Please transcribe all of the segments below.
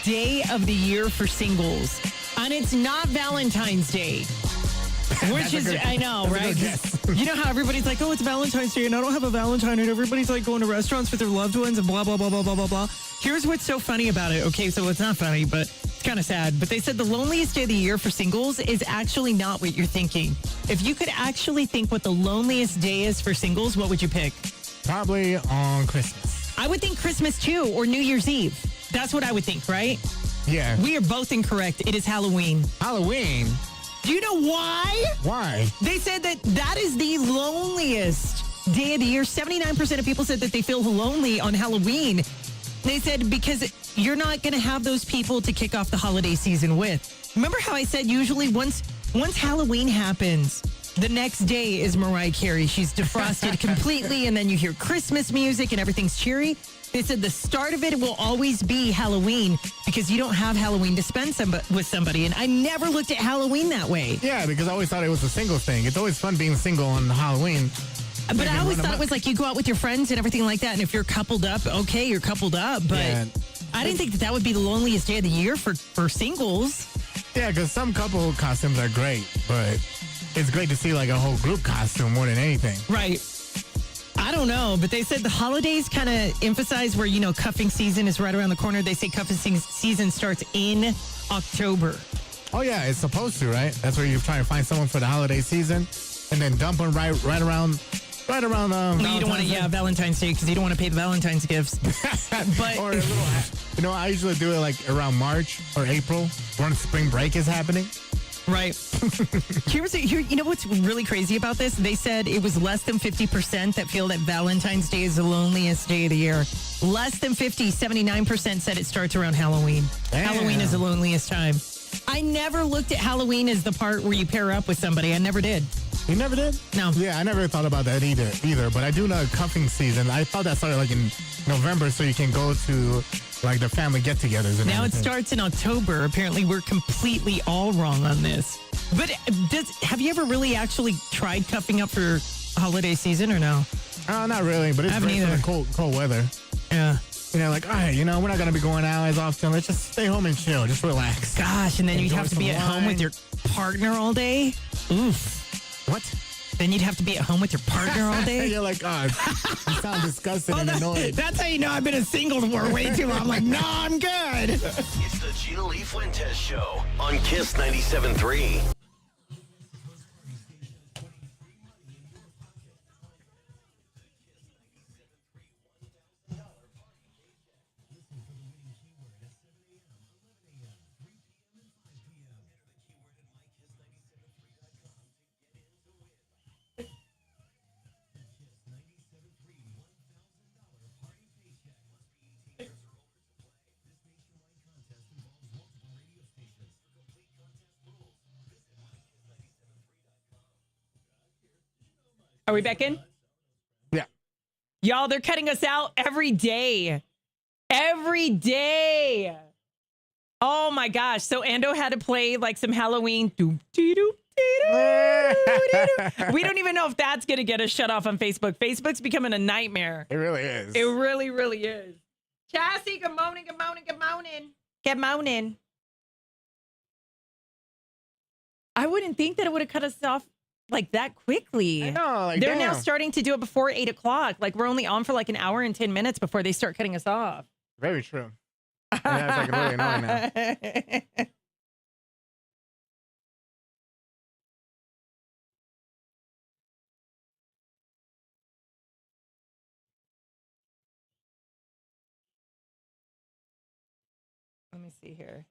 day of the year for singles. And it's not Valentine's Day. Which is, I know, right? You know how everybody's like, oh, it's Valentine's Day and I don't have a Valentine, and everybody's like going to restaurants with their loved ones and blah, blah, blah, blah, blah, blah, blah. Here's what's so funny about it. Okay, so it's not funny, but it's kind of sad. But they said the loneliest day of the year for singles is actually not what you're thinking. If you could actually think what the loneliest day is for singles, what would you pick? Probably on Christmas. I would think Christmas too, or New Year's Eve. That's what I would think, right? Yeah. We are both incorrect. It is Halloween. Halloween? Do you know why? Why? They said that is the loneliest day of the year. 79% of people said that they feel lonely on Halloween. They said because you're not going to have those people to kick off the holiday season with. Remember how I said usually once Halloween happens, the next day is Mariah Carey. She's defrosted completely, and then you hear Christmas music and everything's cheery. They said the start of it will always be Halloween because you don't have Halloween to spend with somebody. And I never looked at Halloween that way. Yeah, because I always thought it was a single thing. It's always fun being single on Halloween. But I always thought it was like you go out with your friends and everything like that. And if you're coupled up, okay, you're coupled up. But yeah. I didn't think that would be the loneliest day of the year for singles. Yeah, because some couple costumes are great, but it's great to see like a whole group costume more than anything. Right. I don't know, but they said the holidays kind of emphasize where, cuffing season is right around the corner. They say cuffing season starts in October. Oh, yeah, it's supposed to, right? That's where you try to find someone for the holiday season and then dump them right around. Well, you don't want to, Valentine's Day, because you don't want to pay the Valentine's gifts. But or a little, I usually do it like around March or April when spring break is happening. Right. You know what's really crazy about this? They said it was less than 50% that feel that Valentine's Day is the loneliest day of the year. Less than 79% said it starts around Halloween. Damn. Halloween is the loneliest time. I never looked at Halloween as the part where you pair up with somebody. I never did. You never did? No. Yeah, I never thought about that either. But I do know cuffing season. I thought that started like in November, so you can go to like the family get-togethers. And now everything. It starts in October. Apparently, we're completely all wrong on this. But have you ever really actually tried cuffing up for holiday season or no? Not really, but it's great for the cold weather. Yeah. Like, all right, we're not going to be going out as often. Let's just stay home and chill. Just relax. Gosh, and then you'd have to be at home with your partner all day? Oof. What? Then you'd have to be at home with your partner all day? You're like, oh, you sound disgusted and annoyed. That's how you know I've been a single for way too long. I'm like, no, I'm good. It's the GLF Fuentes Show on Kiss 97.3. Are we back in? Yeah. Y'all, they're cutting us out every day. Every day. Oh, my gosh. So Ando had to play like some Halloween. We don't even know if that's going to get us shut off on Facebook. Facebook's becoming a nightmare. It really is. It really, really is. Chassie, good morning, good morning, good morning. Good morning. I wouldn't think that it would have cut us off like that quickly. I know, like, they're damn. now starting to do it before 8 o'clock. Like we're only on for like an hour and 10 minutes before they start cutting us off. Very true. Yeah, it's like really annoying now. Let me see here.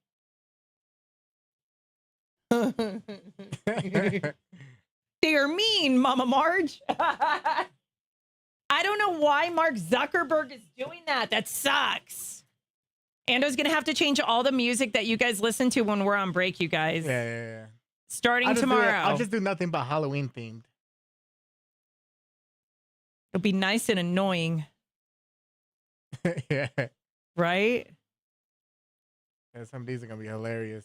They're mean, Mama Marge. I don't know why Mark Zuckerberg is doing that. That sucks. Ando's going to have to change all the music that you guys listen to when we're on break, you guys. Yeah. Starting tomorrow. I'll just do nothing but Halloween themed. It'll be nice and annoying. Yeah. Right? Yeah, some of these are going to be hilarious.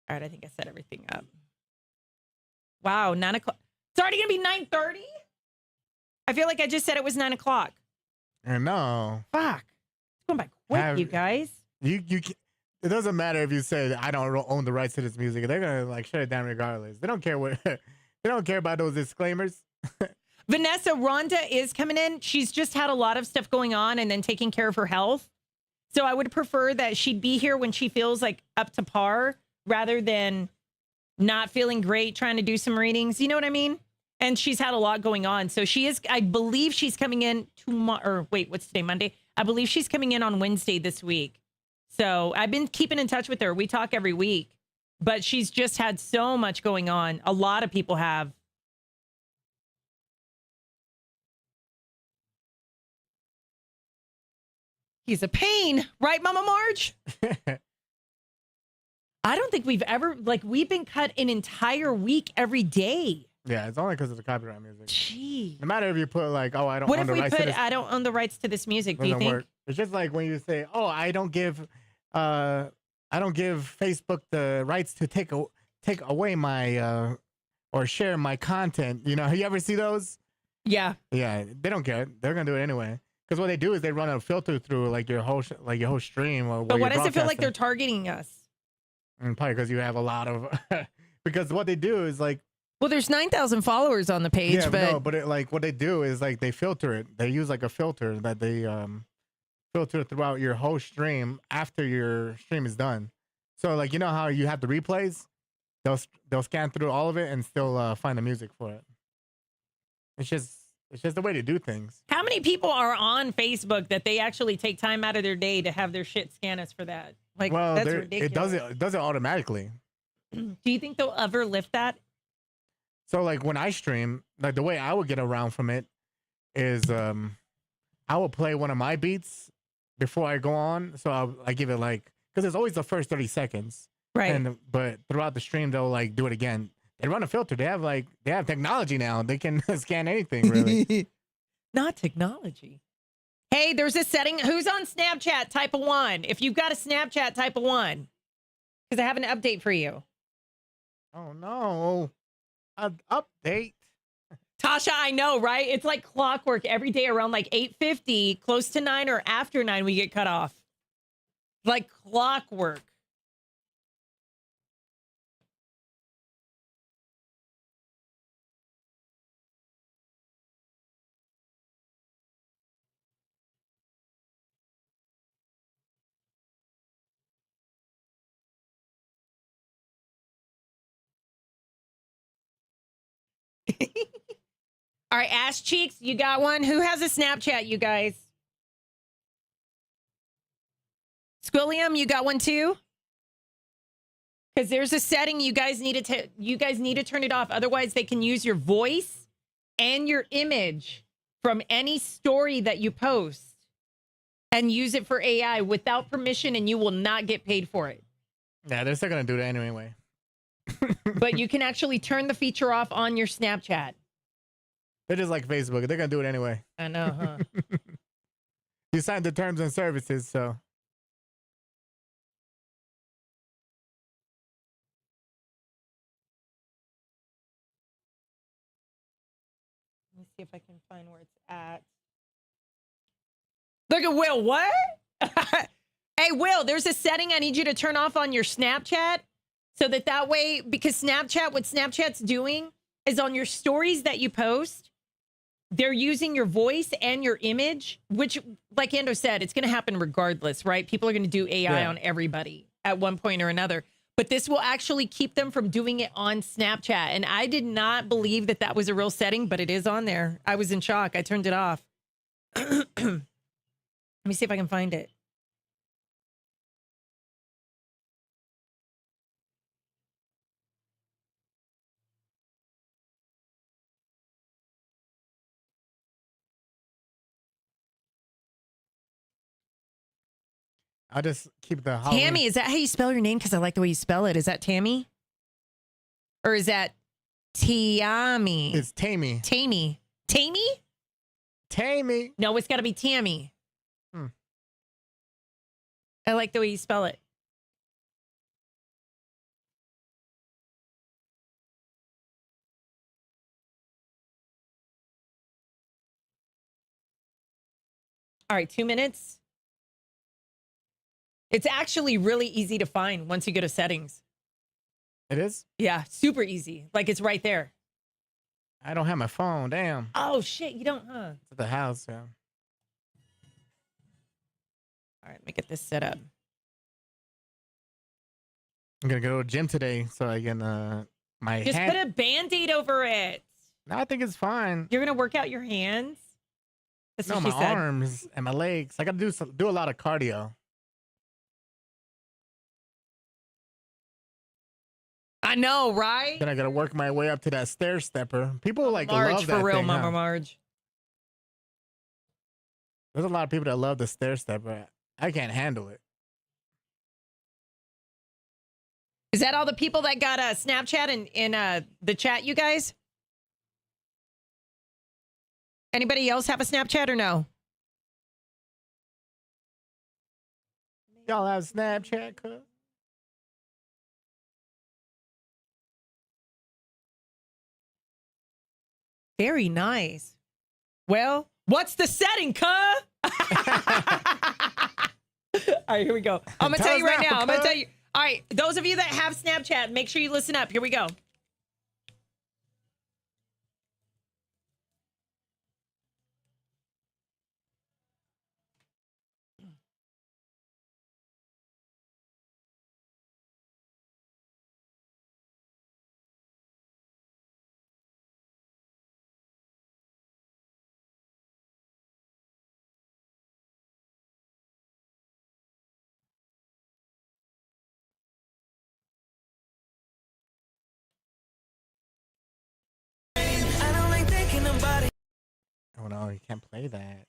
All right, I think I set everything up. Wow, 9 o'clock. It's already going to be 9:30? I feel like I just said it was 9 o'clock. No. Fuck. It's going by quick, you guys. It doesn't matter if you say I don't own the rights to this music. They're gonna like shut it down regardless. They don't care what. They don't care about those disclaimers. Vanessa, Rhonda is coming in. She's just had a lot of stuff going on and then taking care of her health. So I would prefer that she'd be here when she feels like up to par rather than not feeling great trying to do some readings. You know what I mean? And she's had a lot going on. So she is, I believe she's coming in tomorrow. Or wait, what's today? Monday? I believe she's coming in on Wednesday this week. So I've been keeping in touch with her. We talk every week, but she's just had so much going on. A lot of people have. He's a pain, right, Mama Marge? I don't think we've ever, we've been cut an entire week every day. Yeah, it's only because of the copyright music. Gee. No matter if you put I don't what own the rights to this. I don't own the rights to this music, do you think? Work. It's just like when you say, oh, I don't give Facebook the rights to take away my or share my content. You know, you ever see those? Yeah. Yeah, they don't care. They're gonna do it anyway. Because what they do is they run a filter through your whole stream. But why does it feel like they're targeting us? And probably because you have a lot of. Because what they do is well, there's 9,000 followers on the page, yeah, but no, but what they do is they filter it. They use a filter that they filter throughout your whole stream after your stream is done. So you know how you have the replays, they'll scan through all of it and still find the music for it. It's just the way to do things. How many people are on Facebook that they actually take time out of their day to have their shit scan us for that? Well, that's ridiculous. It does it automatically. Do you think they'll ever lift that? So when I stream, the way I would get around from it is I will play one of my beats before I go on. So I give it because it's always the first 30 seconds. Right. But throughout the stream, they'll do it again. They run a filter. They have technology now. They can scan anything, really. Not technology. Hey, there's a setting. Who's on Snapchat? Type of 1. If you've got a Snapchat, type of 1. Because I have an update for you. Oh, no. An update. Tasha, I know, right? It's like clockwork. Every day around 8:50, close to 9 or after 9, we get cut off. Like clockwork. All right, Ash Cheeks, you got one? Who has a Snapchat, you guys? Squilliam, you got one too? Because there's a setting you guys need to turn it off. Otherwise, they can use your voice and your image from any story that you post and use it for AI without permission, and you will not get paid for it. Yeah, they're still going to do that anyway. But you can actually turn the feature off on your Snapchat. They're just like Facebook. They're going to do it anyway. I know, huh? You signed the terms and services, so. Let me see if I can find where it's at. Look at Will. What? Hey, Will, there's a setting I need you to turn off on your Snapchat so that way, because what Snapchat's doing is on your stories that you post, they're using your voice and your image, which, like Ando said, it's going to happen regardless, right? People are going to do AI on everybody at one point or another. But this will actually keep them from doing it on Snapchat. And I did not believe that was a real setting, but it is on there. I was in shock. I turned it off. Let me see if I can find it. I'll just keep the Halloween. Tammy, is that how you spell your name? Because I like the way you spell it. Is that Tammy? Or is that Tiami? It's Tammy. Tammy. Tammy? Tammy. No, it's got to be Tammy. I like the way you spell it. All right, 2 minutes. It's actually really easy to find once you go to settings. It is? Yeah, super easy. Like it's right there. I don't have my phone. Damn. Oh, shit. You don't, huh? It's at the house, yeah. All right, let me get this set up. I'm going to go to the gym today so I can, my Just hand. put a Band-Aid over it. No, I think it's fine. You're going to work out your hands? That's No, what my she said. arms and my legs. I got to do a lot of cardio. I know, right? Then I got to work my way up to that stair stepper. People like Marge, love that for real, thing, Mama huh? Marge. There's a lot of people that love the stair stepper. I can't handle it. Is that all the people that got a Snapchat in the chat, you guys? Anybody else have a Snapchat or no? Y'all have Snapchat, cuz? Very nice. Well, what's the setting, cuh? All right, here we go. I'm going to tell you right now. I'm going to tell you. All right, those of you that have Snapchat, make sure you listen up. Here we go. Oh no, you can't play that.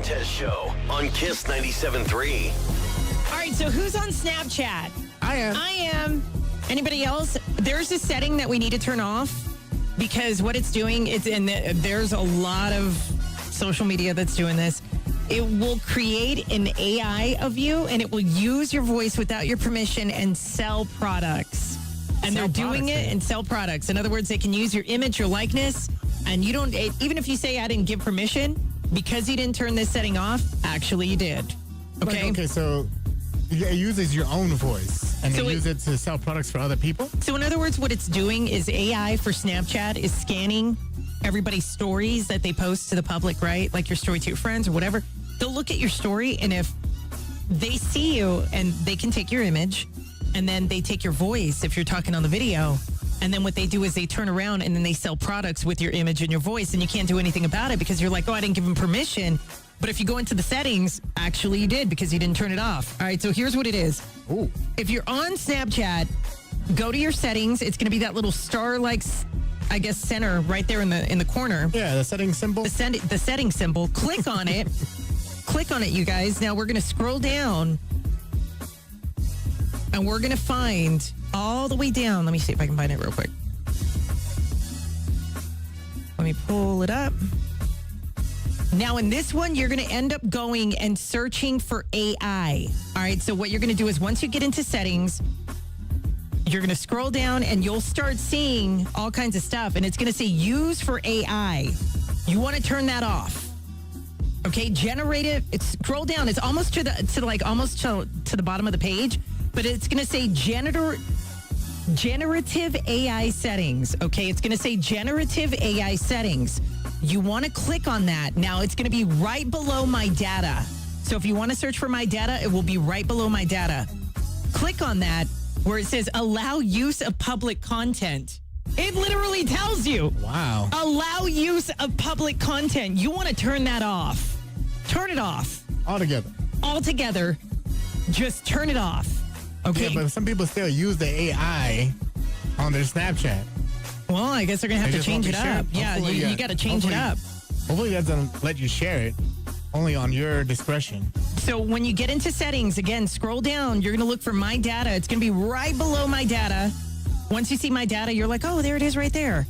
Test Show on Kiss 97.3. All right, so who's on Snapchat? I am. I am. Anybody else? There's a setting that we need to turn off because what it's doing is, and there's a lot of social media that's doing this. It will create an AI of you and it will use your voice without your permission and sell products. And they're doing it and sell products. In other words, they can use your image, your likeness, and you don't, even if you say I didn't give permission, because you didn't turn this setting off, actually you did. Okay? Okay, so it uses your own voice and So they it- use it to sell products for other people? So in other words, what it's doing is AI for Snapchat is scanning everybody's stories that they post to the public, right? Like your story to your friends or whatever. They'll look at your story, and if they see you, and they can take your image, and then they take your voice if you're talking on the video, and then what they do is they turn around and then they sell products with your image and your voice, and you can't do anything about it because you're like, oh, I didn't give them permission. But if you go into the settings, actually you did because you didn't turn it off. All right, so here's what it is. Ooh. If you're on Snapchat, go to your settings. It's going to be that little star-like, I guess, center right there in the corner. Yeah, the setting symbol. The setting symbol. Click on it. Click on it, you guys. Now we're going to scroll down, and we're going to find all the way down. Let me see if I can find it real quick. Let me pull it up. Now, in this one, you're going to end up going and searching for AI. All right, so what you're going to do is once you get into settings, you're going to scroll down and you'll start seeing all kinds of stuff. And it's going to say use for AI. You want to turn that off. Okay, generative. It's scroll down. It's almost to the bottom of the page, but it's going to say generative AI settings. Okay, it's going to say generative AI settings. You want to click on that. Now it's going to be right below my data. So if you want to search for my data, it will be right below my data. Click on that where it says allow use of public content. It literally tells you. Wow. Allow use of public content. You want to turn that off. Turn it off. Altogether. Just turn it off. Okay. Yeah, but some people still use the AI on their Snapchat. Well, I guess they're going to have to change it up. Yeah, you got to change it up. Hopefully it doesn't let you share it. Only on your discretion. So when you get into settings, again, scroll down. You're going to look for my data. It's going to be right below my data. Once you see my data, you're like, oh, there it is right there.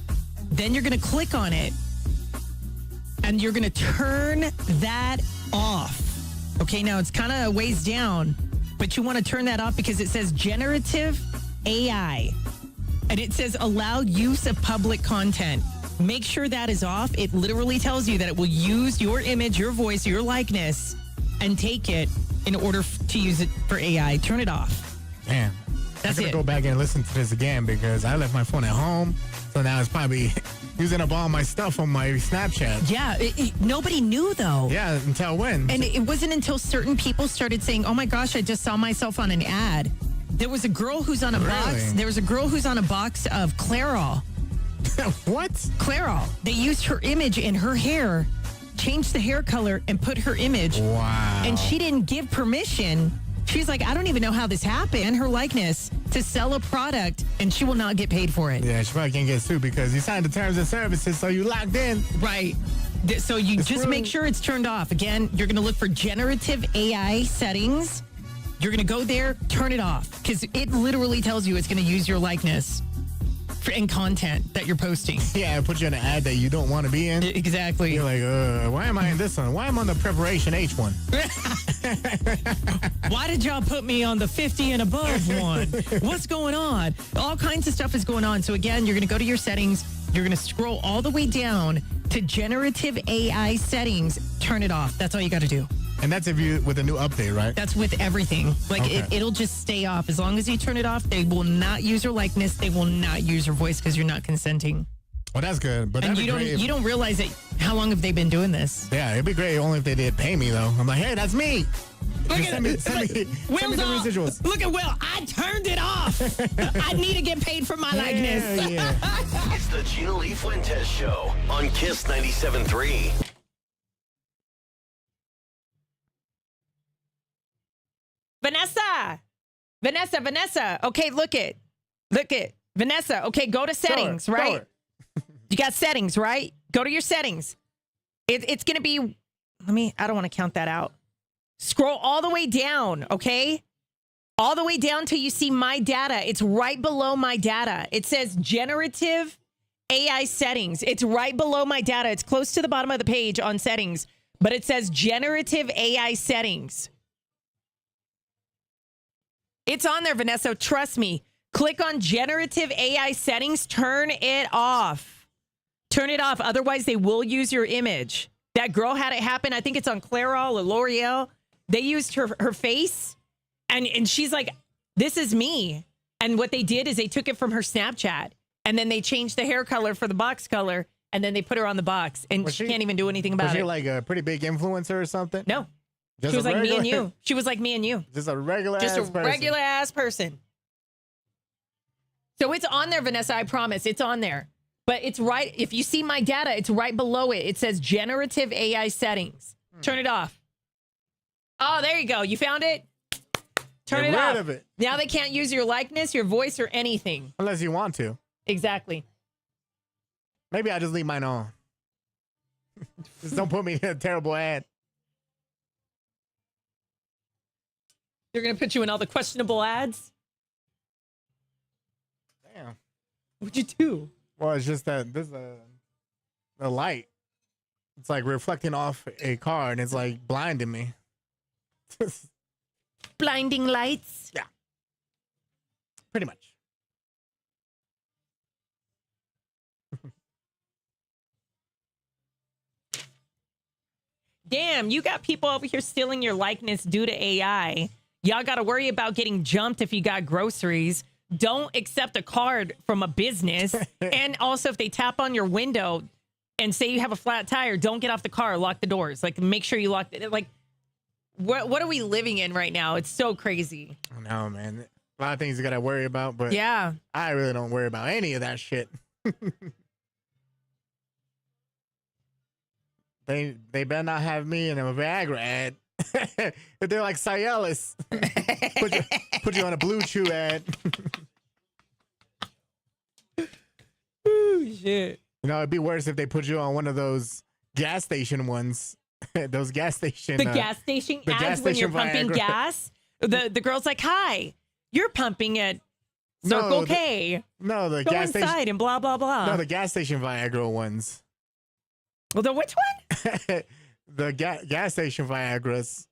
Then you're going to click on it. And you're going to turn that off. Okay, now it's kind of a ways down. but you want to turn that off because it says generative AI. And it says allow use of public content. Make sure that is off. It literally tells you that it will use your image, your voice, your likeness, and take it in order to use it for AI. Turn it off. Damn. That's I'm going it. to go back and listen to this again because I left my phone at home. So now it's probably using up all my stuff on my Snapchat. Yeah. Nobody knew, though. Yeah, until when? And it wasn't until certain people started saying, oh, my gosh, I just saw myself on an ad. There was a girl who's on a box. There was a girl who's on a box of Clairol. What? Clairol. They used her image in her hair, changed the hair color, and put her image. Wow. And she didn't give permission. She's like, I don't even know how this happened. Her likeness to sell a product, and she will not get paid for it. Yeah, she probably can't get sued because you signed the terms and services, so you locked in. Right. So you just make sure it's turned off. Again, you're going to look for generative AI settings. You're going to go there, turn it off, because it literally tells you it's going to use your likeness in content that you're posting. Yeah, it puts you in an ad that you don't want to be in. Exactly. You're like, why am I in this one? Why am I on the preparation H one? Why did y'all put me on the 50 and above one? What's going on? All kinds of stuff is going on. So again, you're going to go to your settings. You're going to scroll all the way down to generative AI settings. Turn it off. That's all you got to do. And that's if you with a new update, right? That's with everything. Like Okay. it'll just stay off. As long as you turn it off, they will not use your likeness. They will not use your voice because you're not consenting. Well, that's good. But And that'd be great you don't realize that. How long have they been doing this? Yeah, it'd be great only if they did pay me, though. I'm like, hey, that's me. Just send me the residuals. Look at Will. I turned it off. I need to get paid for my likeness. Yeah. It's the Gina Lee Fuentes Show on Kiss 97.3. Vanessa. Okay, look it. Vanessa, okay, go to settings, Show her. right? You got settings, right? Go to your settings. It's going to be, I don't want to count that out. Scroll all the way down, okay? All the way down till you see my data. It's right below my data. It says generative AI settings. It's right below my data. It's close to the bottom of the page on settings, but it says generative AI settings. It's on there, Vanessa. Trust me. Click on generative AI settings. Turn it off. Turn it off. Otherwise, they will use your image. That girl had it happen. I think it's on Clairol or L'Oreal. They used her face, and she's like, this is me. And what they did is they took it from her Snapchat, and then they changed the hair color for the box color, and then they put her on the box, and she can't even do anything about Was she it. like a pretty big influencer or something? No. Just She was a like me and regular- you. She was like me and you. Just a regular Just a ass person. regular ass person. So it's on there, Vanessa. I promise. It's on there. But it's right. If you see my data, it's right below it. It says generative AI settings. Turn it off. Oh, there you go. You found it? Turn Get it rid off. of it. Now they can't use your likeness, your voice, or anything. Unless you want to. Exactly. Maybe I just leave mine on. Just don't put me in a terrible ad. They're going to put you in all the questionable ads? Damn. What'd you do? Well, it's just that this the light. It's like reflecting off a car and it's like blinding me. Blinding lights? Yeah. Pretty much. Damn, you got people over here stealing your likeness due to AI. Y'all got to worry about getting jumped if you got groceries. Don't accept a card from a business. And also, if they tap on your window and say you have a flat tire, don't get off the car. Lock the doors. Like, make sure you lock it. Like, what are we living in right now? It's so crazy. I know, man. A lot of things you got to worry about, but Yeah. I really don't worry about any of that shit. They better not have me in a Viagra ad. If they're like Cialis, put you on a Blue Chew ad. Ooh, shit. You know, it'd be worse if they put you on one of those gas station ones. Those gas station. The gas station the ads gas when you're station pumping Viagra. gas. The girl's like, hi, you're pumping at Circle K. No, the Go gas inside station. and blah, blah, blah. No, the gas station Viagra ones. Well, the which one? The gas station Viagras.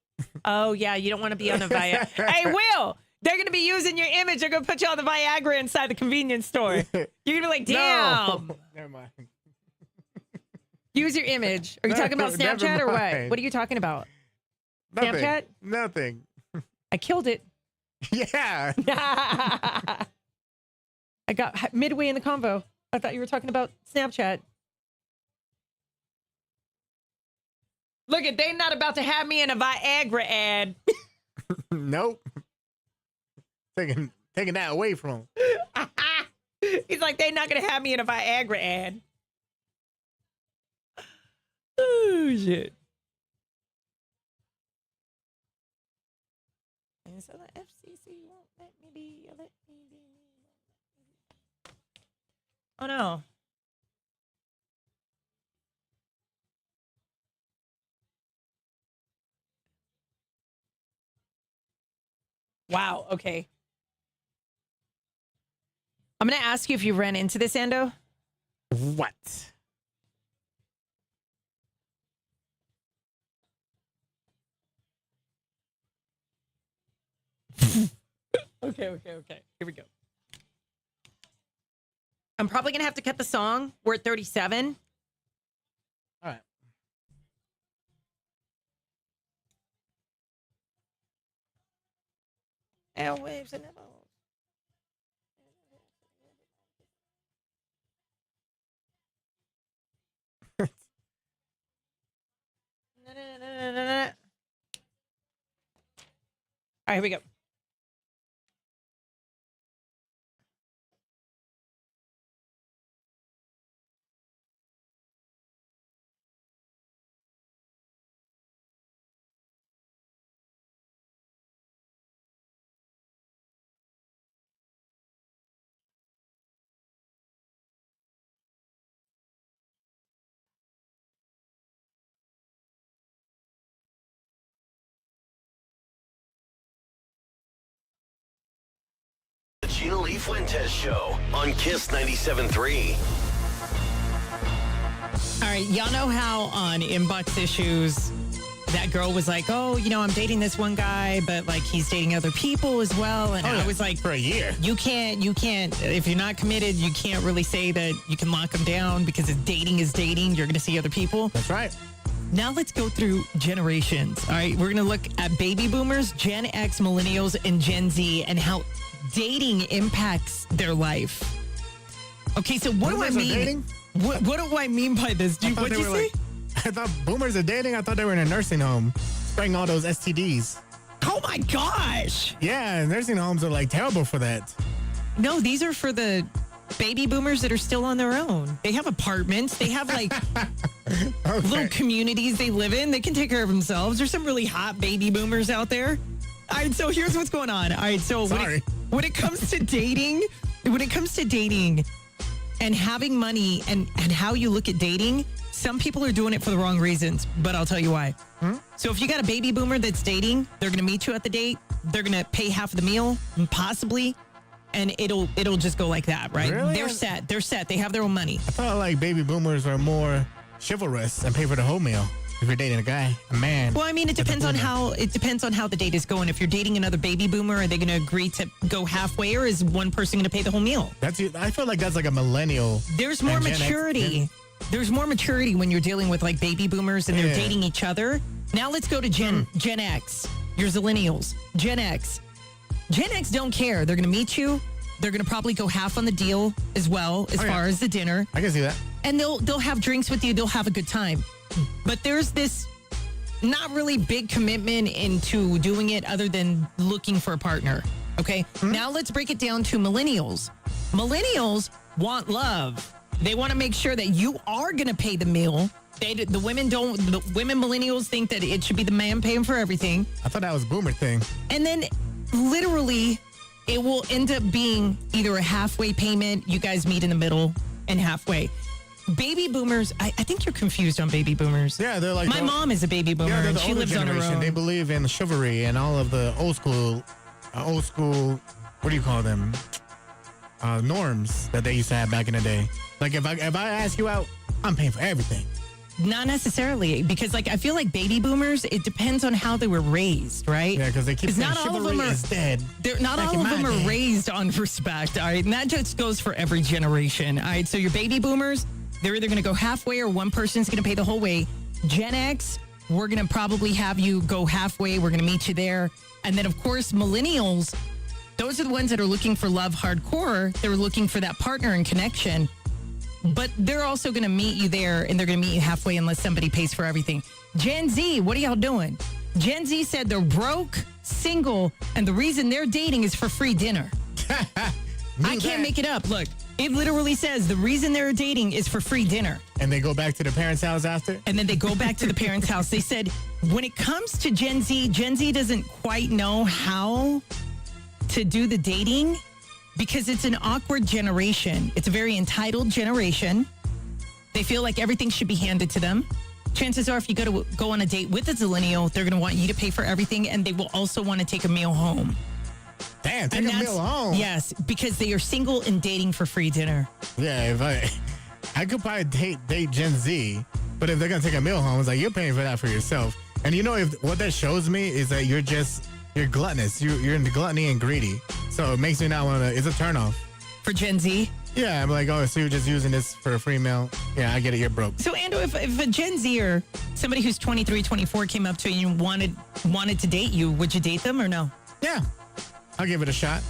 Oh, yeah. You don't want to be on the Viagra. Hey, Will, they're going to be using your image. They're going to put you on the Viagra inside the convenience store. You're going to be like, damn. No. Never mind. Use your image. Are you talking about Snapchat or what? What are you talking about? Nothing. Snapchat? Nothing. I killed it. Yeah. I got midway in the convo. I thought you were talking about Snapchat. Look at, they not about to have me in a Viagra ad. Nope. Taking that away from him. He's like, they not going to have me in a Viagra ad. Oh, shit. And so the FCC won't let me be. Oh, no. Wow. Okay. I'm going to ask you if you ran into this, Ando. What? Okay. Here we go. I'm probably going to have to cut the song. We're at 37. All right. Airwaves and All right, here we go. GLF Fuentes Show on Kiss 97.3. All right, y'all know how on Inbox Issues, that girl was like, oh, you know, I'm dating this one guy, but like he's dating other people as well. And I was like, for a year. You can't, if you're not committed, you can't really say that you can lock them down because dating is dating. You're going to see other people. That's right. Now let's go through generations. All right, we're going to look at baby boomers, Gen X, millennials, and Gen Z, and how dating impacts their life. Okay, so what do I mean? What do I mean by this? What'd you say? I thought boomers are dating. I thought they were in a nursing home, spreading all those STDs. Oh my gosh! Yeah, nursing homes are like terrible for that. No, these are for the baby boomers that are still on their own. They have apartments. They have like little communities they live in. They can take care of themselves. There's some really hot baby boomers out there. All right, so here's what's going on. All right, so when it comes to dating, and having money and how you look at dating, some people are doing it for the wrong reasons, but I'll tell you why. So if you got a baby boomer that's dating, they're going to meet you at the date. They're going to pay half of the meal, possibly, and it'll just go like that, right? Really? They're set. They have their own money. I thought like baby boomers are more chivalrous and pay for the whole meal. If you're dating a guy, a man. Well, I mean, it depends on how the date is going. If you're dating another baby boomer, are they going to agree to go halfway, or is one person going to pay the whole meal? I feel like that's like a millennial. There's more maturity. There's more maturity when you're dealing with like baby boomers and they're dating each other. Now let's go to Gen X. Your zillennials. Gen X. Gen X don't care. They're going to meet you. They're going to probably go half on the deal as well, as far as the dinner. I can see that. And they'll have drinks with you. They'll have a good time. But there's this not really big commitment into doing it other than looking for a partner. Okay. Now let's break it down to millennials. Millennials want love. They want to make sure that you are going to pay the meal. The women millennials think that it should be the man paying for everything. I thought that was a boomer thing. And then literally it will end up being either a halfway payment. You guys meet in the middle and halfway. Baby boomers, I think you're confused on baby boomers. Yeah, they're like... My mom is a baby boomer, and she lives on her own. They believe in chivalry and all of the old school, what do you call them? Norms that they used to have back in the day. Like, if I ask you out, I'm paying for everything. Not necessarily, because like I feel like baby boomers, it depends on how they were raised, right? Yeah, because they keep saying not all of them chivalry is dead. Not all of them are raised on respect, all right? And that just goes for every generation, all right? So your baby boomers, they're either going to go halfway or one person's going to pay the whole way. Gen X, we're going to probably have you go halfway. We're going to meet you there. And then, of course, millennials, those are the ones that are looking for love hardcore. They're looking for that partner and connection. But they're also going to meet you there, and they're going to meet you halfway unless somebody pays for everything. Gen Z, what are y'all doing? Gen Z said they're broke, single, and the reason they're dating is for free dinner. I can't make it up. Look, it literally says the reason they're dating is for free dinner. And they go back to the parents' house after? And then they go back to the parents' house. They said when it comes to Gen Z doesn't quite know how to do the dating. Because it's an awkward generation. It's a very entitled generation. They feel like everything should be handed to them. Chances are if you go on a date with a zillennial, they're going to want you to pay for everything, and they will also want to take a meal home. Damn, take a meal home? Yes, because they are single and dating for free dinner. Yeah, if I could probably date Gen Z, but if they're going to take a meal home, it's like you're paying for that for yourself. And you know, what that shows me is that you're gluttonous. You're into gluttony and greedy. So it makes me not want to. It's a turnoff. For Gen Z? Yeah, I'm like, oh, so you're just using this for a free meal? Yeah, I get it. You're broke. So, Ando, if a Gen Z or somebody who's 23, 24 came up to you and wanted to date you, would you date them or no? Yeah, I'll give it a shot.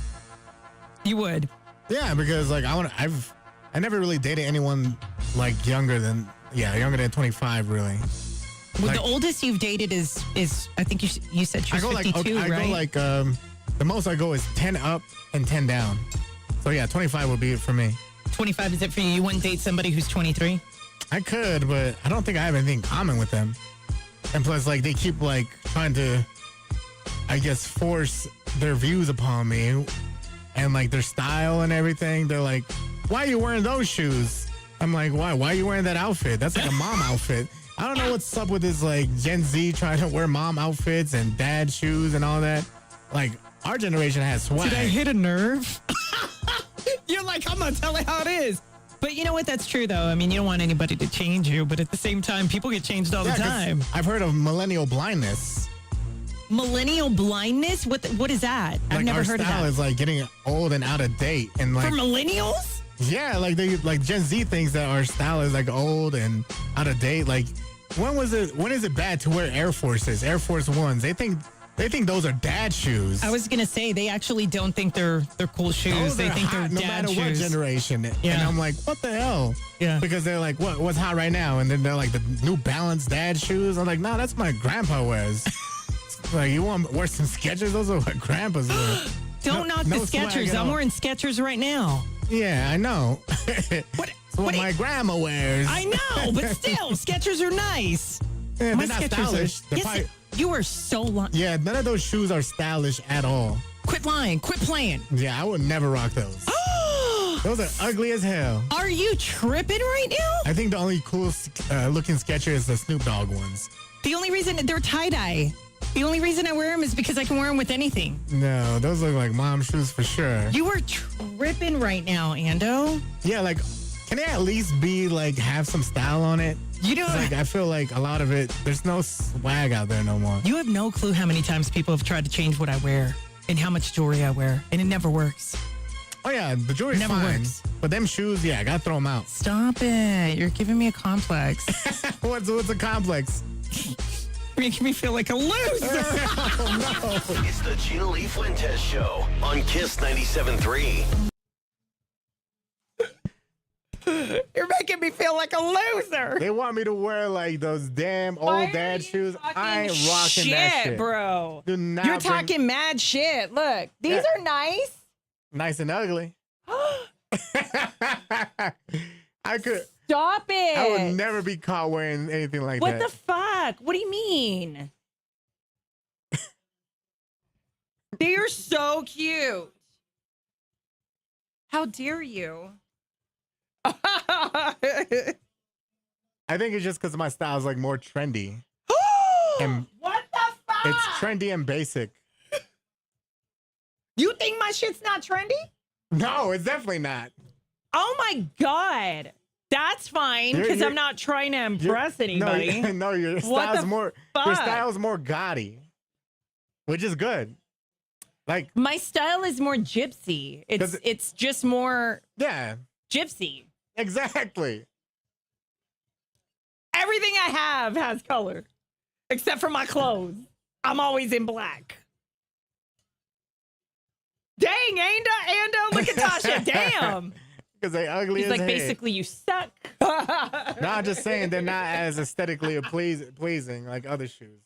You would? Yeah, because like I never really dated anyone like younger than 25 really. Well, the oldest you've dated is I think you said she was 52, right? I go like the most I go is 10 up and 10 down. So yeah, 25 would be it for me. 25 is it for you? You wouldn't date somebody who's 23? I could, but I don't think I have anything in common with them. And plus, like, they keep like trying to, I guess, force their views upon me and like their style and everything. They're like, why are you wearing those shoes? I'm like, why? Why are you wearing that outfit? That's like a mom outfit. I don't know what's up with this like Gen Z trying to wear mom outfits and dad shoes and all that. Like, our generation has swag. Did I hit a nerve? You're like, I'm going to tell it how it is. But you know what? That's true, though. I mean, you don't want anybody to change you, but at the same time, people get changed all the time. I've heard of millennial blindness. Millennial blindness? What is that? I've never heard of that. Our style is like getting old and out of date. And like, for millennials? Yeah, like Gen Z thinks that our style is like old and out of date. Like, when is it bad to wear Air Forces, Air Force Ones? They think those are dad shoes. I was going to say, they actually don't think they're cool shoes. They think they're dad shoes. No matter what generation. Yeah. And I'm like, what the hell? Yeah. Because they're like, what's hot right now? And then they're like, the New Balance dad shoes. I'm like, no, that's my grandpa wears. Like, you want to wear some Skechers? Those are what grandpas wear. Don't knock the Skechers. I'm wearing Skechers right now. Yeah, I know. What my grandma wears. I know, but still, Skechers are nice. Yeah, they're not stylish. You are so lying. Yeah, none of those shoes are stylish at all. Quit lying. Quit playing. Yeah, I would never rock those. Those are ugly as hell. Are you tripping right now? I think the only cool looking Skechers is the Snoop Dogg ones. The only reason they're tie-dye. The only reason I wear them is because I can wear them with anything. No, those look like mom shoes for sure. You are tripping right now, Ando. Yeah, like, can it at least be like have some style on it? You know, like, I feel like a lot of it, there's no swag out there no more. You have no clue how many times people have tried to change what I wear and how much jewelry I wear, and it never works. Oh yeah, the jewelry's never fine, works. But them shoes, yeah, I gotta throw them out. Stop it! You're giving me a complex. What's a complex? Making me feel like a loser. Oh, no. It's the GLF Fuentes Show on Kiss 97.3. You're making me feel like a loser. They want me to wear like those damn old dad shoes. I ain't rocking that shit, bro. You're talking mad shit. Look, these are nice. Nice and ugly. I could. Stop it. I would never be caught wearing anything like that. What the fuck? What do you mean? They are so cute. How dare you? I think it's just because my style is like more trendy. And what the fuck? It's trendy and basic. You think my shit's not trendy? No, it's definitely not. Oh my God. That's fine because I'm not trying to impress anybody. No, your style's more gaudy, which is good. Like my style is more gypsy. It's just more gypsy. Exactly. Everything I have has color, except for my clothes. I'm always in black. Dang, Ando, look at Tasha. Damn. Because they ugly as like, heck. basically, you suck. No, I'm just saying they're not as aesthetically pleasing like other shoes.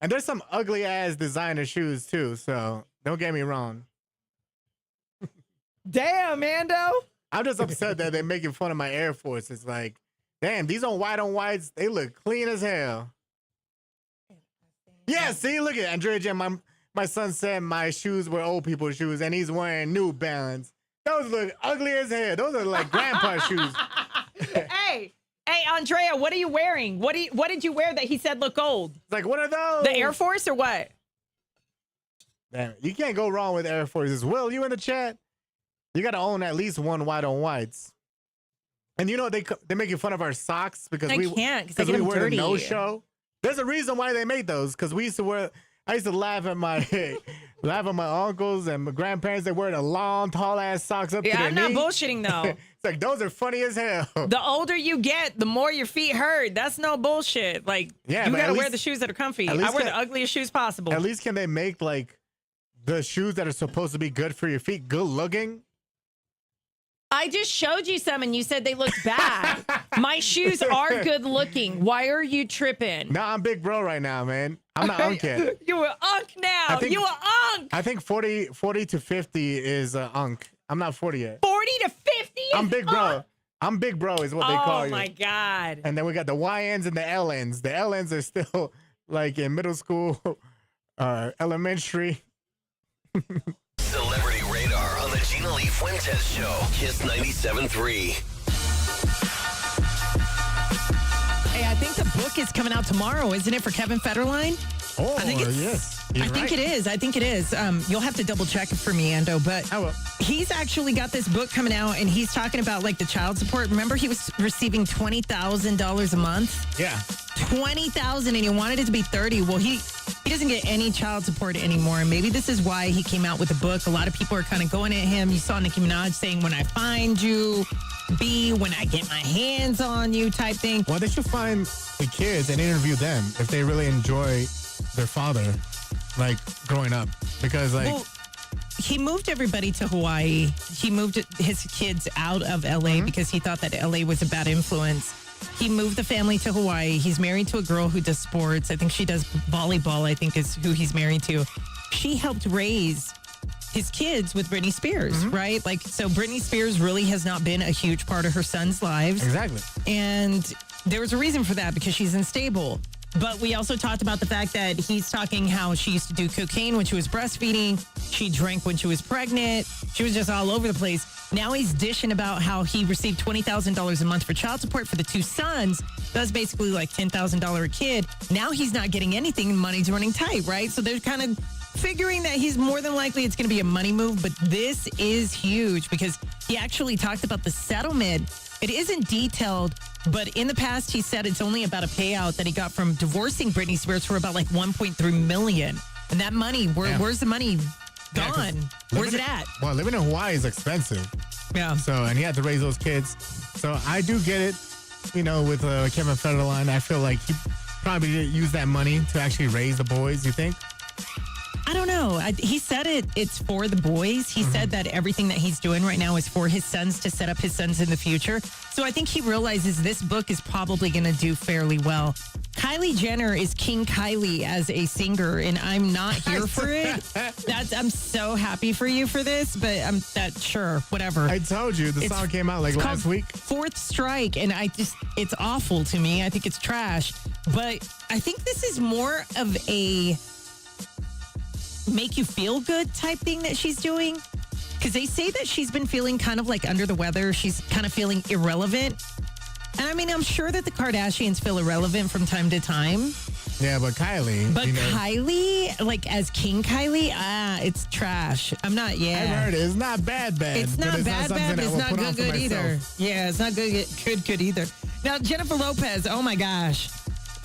And there's some ugly ass designer shoes too, so don't get me wrong. Damn, Ando. I'm just upset that they're making fun of my Air Force. It's like, damn, these on whites, they look clean as hell. Yeah, see, look at Andrea Jen. My son said my shoes were old people's shoes, and he's wearing New Balance. Those look ugly as hell. Those are like grandpa shoes. Hey, Andrea, what are you wearing? What did you wear that he said look old? It's like, what are those? The Air Force or what? Damn, you can't go wrong with Air Forces. Will, you in the chat? You got to own at least one white on whites. And you know they're making fun of our socks because we wear the no show. There's a reason why they made those because I used to laugh at my uncles and my grandparents. They wear the long, tall ass socks up to their I'm not knee. bullshitting though. It's like those are funny as hell. The older you get, the more your feet hurt. That's no bullshit. Like you gotta wear the shoes that are comfy. I wear the ugliest shoes possible. At least can they make like the shoes that are supposed to be good for your feet good looking? I just showed you some and you said they looked bad. My shoes are good looking. Why are you tripping? No, I'm big bro right now, man. I'm not unk yet. You an unk now. You an unk. I think 40 to 50 is unk. I'm not 40 yet. 40 to 50? I'm big bro. I'm big bro is what they call you. Oh my God. And then we got the YNs and the LNs. The LNs are still like in middle school, elementary. Celebrity Radar on the Gina Lee Fuentes Show. Kiss 97.3. Hey, I think the book is coming out tomorrow, isn't it, for Kevin Federline? Oh, I think yes. I think it is. I think it is. You'll have to double check it for me, Ando. But I will. He's actually got this book coming out, and he's talking about like the child support. Remember, he was receiving $20,000 a month. Yeah, $20,000, and he wanted it to be $30,000. Well, he doesn't get any child support anymore, and maybe this is why he came out with a book. A lot of people are kind of going at him. You saw Nicki Minaj saying, "When I find you, when I get my hands on you," type thing. Well, they should find the kids and interview them if they really enjoy their father, like growing up, because like. Well, he moved everybody to Hawaii. He moved his kids out of LA because he thought that LA was a bad influence. He moved the family to Hawaii. He's married to a girl who does sports. I think she does volleyball, I think is who he's married to. She helped raise his kids with Britney Spears, right? Like, so Britney Spears really has not been a huge part of her son's lives. Exactly. And there was a reason for that because she's unstable. But we also talked about the fact that he's talking how she used to do cocaine when she was breastfeeding. She drank when she was pregnant. She was just all over the place. Now he's dishing about how he received $20,000 a month for child support for the two sons. That's basically like $10,000 a kid. Now he's not getting anything and money's running tight, right? So they're kind of figuring that he's more than likely it's going to be a money move. But this is huge because he actually talked about the settlement. It isn't detailed, but in the past, he said it's only about a payout that he got from divorcing Britney Spears for about like $1.3 million. And that money, where's the money gone? Where's it at? Well, living in Hawaii is expensive. Yeah. So, and he had to raise those kids. So I do get it, with Kevin Federline. I feel like he probably didn't use that money to actually raise the boys, you think? I don't know. He said it's for the boys. He said that everything that he's doing right now is for his sons to set up his sons in the future. So I think he realizes this book is probably going to do fairly well. Kylie Jenner is King Kylie as a singer, and I'm not here for it. I'm so happy for you for this, but sure, whatever. I told you the song came out like last week. Fourth Strike, and it's awful to me. I think it's trash, but I think this is more of a make you feel good type thing that she's doing, because they say that she's been feeling kind of like under the weather. She's kind of feeling irrelevant. And I mean, I'm sure that the Kardashians feel irrelevant from time to time, Yeah, but Kylie. But Kylie, like as King Kylie, it's trash. I'm not, I heard it. It's not bad. It's not bad, but it's not good either. Yeah, it's not good either. Now, Jennifer Lopez, oh my gosh.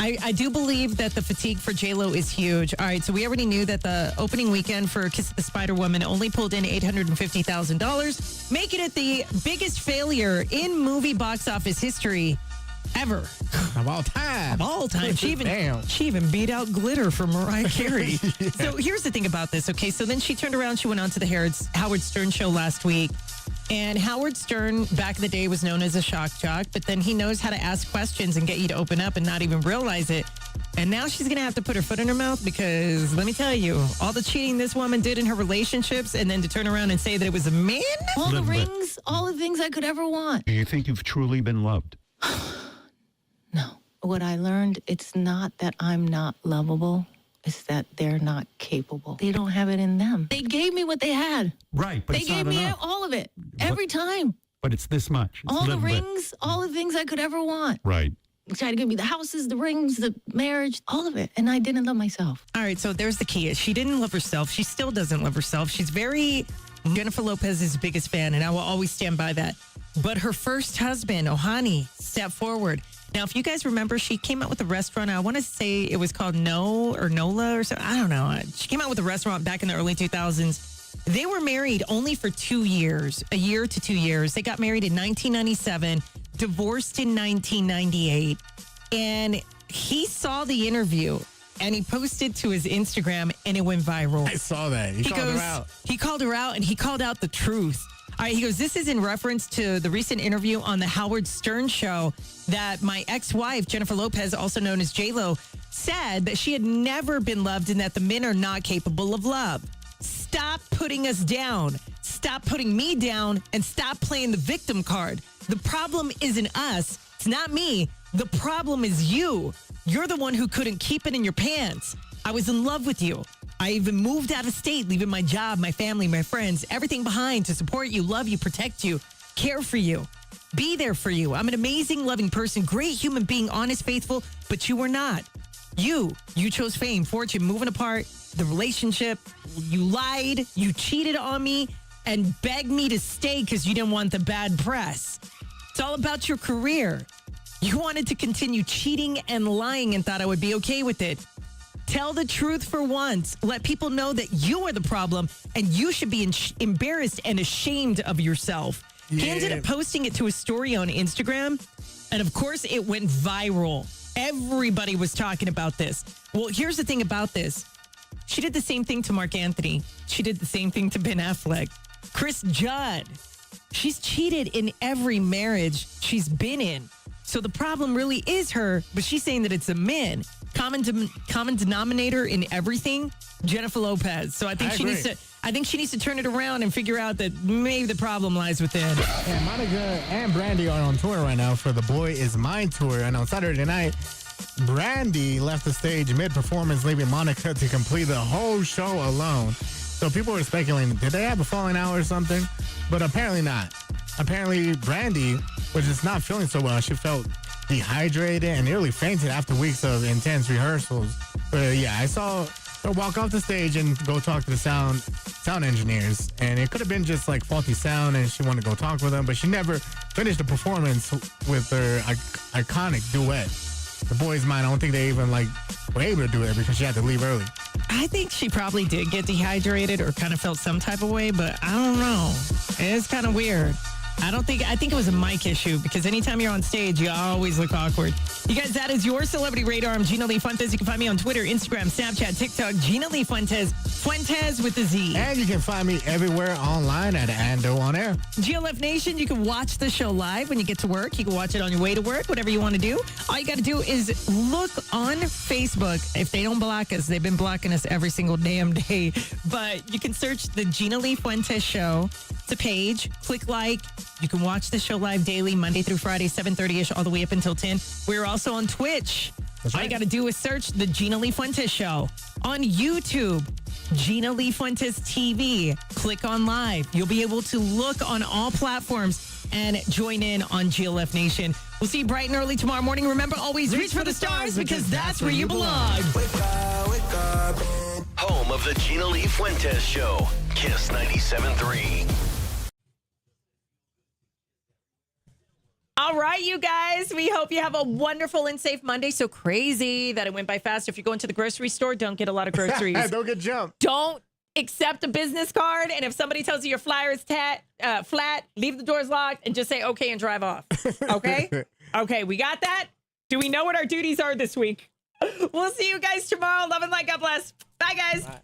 I do believe that the fatigue for J-Lo is huge. All right, so we already knew that the opening weekend for Kiss the Spider-Woman only pulled in $850,000, making it the biggest failure in movie box office history ever. Of all time. She even beat out Glitter for Mariah Carey. Yeah. So here's the thing about this. Okay, so then she turned around. She went on to the Howard Stern show last week. And Howard Stern, back in the day, was known as a shock jock, but then he knows how to ask questions and get you to open up and not even realize it. And now she's going to have to put her foot in her mouth because, let me tell you, all the cheating this woman did in her relationships and then to turn around and say that it was a man. All the rings, all the things I could ever want. Do you think you've truly been loved? No. What I learned, it's not that I'm not lovable. It's that they're not capable. They don't have it in them. They gave me what they had. Right, but they gave me all of it every time. But it's this much. It's all the rings, all the things I could ever want. Right. They tried to give me the houses, the rings, the marriage, all of it. And I didn't love myself. All right, so there's the key. She didn't love herself. She still doesn't love herself. She's very Jennifer Lopez's biggest fan, and I will always stand by that. But her first husband, Ohani, stepped forward. Now, if you guys remember, she came out with a restaurant. I want to say it was called Nola or something. I don't know. She came out with a restaurant back in the early 2000s. They were married only for 2 years, a year to 2 years. They got married in 1997, divorced in 1998. And he saw the interview and he posted to his Instagram and it went viral. I saw that. He called her out. He called her out and he called out the truth. All right, he goes, this is in reference to the recent interview on the Howard Stern show that my ex-wife, Jennifer Lopez, also known as J-Lo, said that she had never been loved and that the men are not capable of love. Stop putting us down. Stop putting me down and stop playing the victim card. The problem isn't us. It's not me. The problem is you. You're the one who couldn't keep it in your pants. I was in love with you. I even moved out of state, leaving my job, my family, my friends, everything behind to support you, love you, protect you, care for you, be there for you. I'm an amazing, loving person, great human being, honest, faithful, but you were not. You chose fame, fortune, moving apart, the relationship. You lied, you cheated on me, and begged me to stay because you didn't want the bad press. It's all about your career. You wanted to continue cheating and lying and thought I would be okay with it. Tell the truth for once. Let people know that you are the problem and you should be embarrassed and ashamed of yourself. Yeah. He ended up posting it to a story on Instagram. And of course, it went viral. Everybody was talking about this. Well, here's the thing about this. She did the same thing to Mark Anthony. She did the same thing to Ben Affleck. Chris Judd. She's cheated in every marriage she's been in. So the problem really is her, but she's saying that it's the men. Common denominator in everything, Jennifer Lopez. So I think she needs to turn it around and figure out that maybe the problem lies within. And Monica and Brandy are on tour right now for the Boy Is Mine tour. And on Saturday night, Brandy left the stage mid-performance, leaving Monica to complete the whole show alone. So people were speculating, did they have a falling out or something? But apparently not. Apparently, Brandy was just not feeling so well. She felt dehydrated and nearly fainted after weeks of intense rehearsals. But yeah, I saw her walk off the stage and go talk to the sound engineers. And it could have been just like faulty sound and she wanted to go talk with them, but she never finished the performance with her iconic duet. The Boy's Mine, I don't think they even were able to do it because she had to leave early. I think she probably did get dehydrated or kind of felt some type of way, but I don't know. It's kind of weird. I think it was a mic issue because anytime you're on stage, you always look awkward. You guys, that is your Celebrity Radar. I'm Gina Lee Fuentes. You can find me on Twitter, Instagram, Snapchat, TikTok, Gina Lee Fuentes. Fuentes with a Z. And you can find me everywhere online at Ando On Air. GLF Nation, you can watch the show live when you get to work. You can watch it on your way to work, whatever you want to do. All you got to do is look on Facebook. If they don't block us, they've been blocking us every single damn day. But you can search the Gina Lee Fuentes Show. It's a page. Click like. You can watch the show live daily, Monday through Friday, 7:30-ish, all the way up until 10. We're also on Twitch. All you got to do is search the Gina Lee Fuentes Show. On YouTube, Gina Lee Fuentes TV. Click on live. You'll be able to look on all platforms and join in on GLF Nation. We'll see you bright and early tomorrow morning. Remember, always reach for the stars because that's where you belong. Home of the Gina Lee Fuentes Show. Kiss 97.3. All right, you guys. We hope you have a wonderful and safe Monday. So crazy that it went by fast. If you're going to the grocery store, don't get a lot of groceries. Don't get jumped. Don't accept a business card. And if somebody tells you your flyer is flat, leave the doors locked and just say okay and drive off. Okay? Okay, we got that? Do we know what our duties are this week? We'll see you guys tomorrow. Love and light. God bless. Bye, guys. Bye.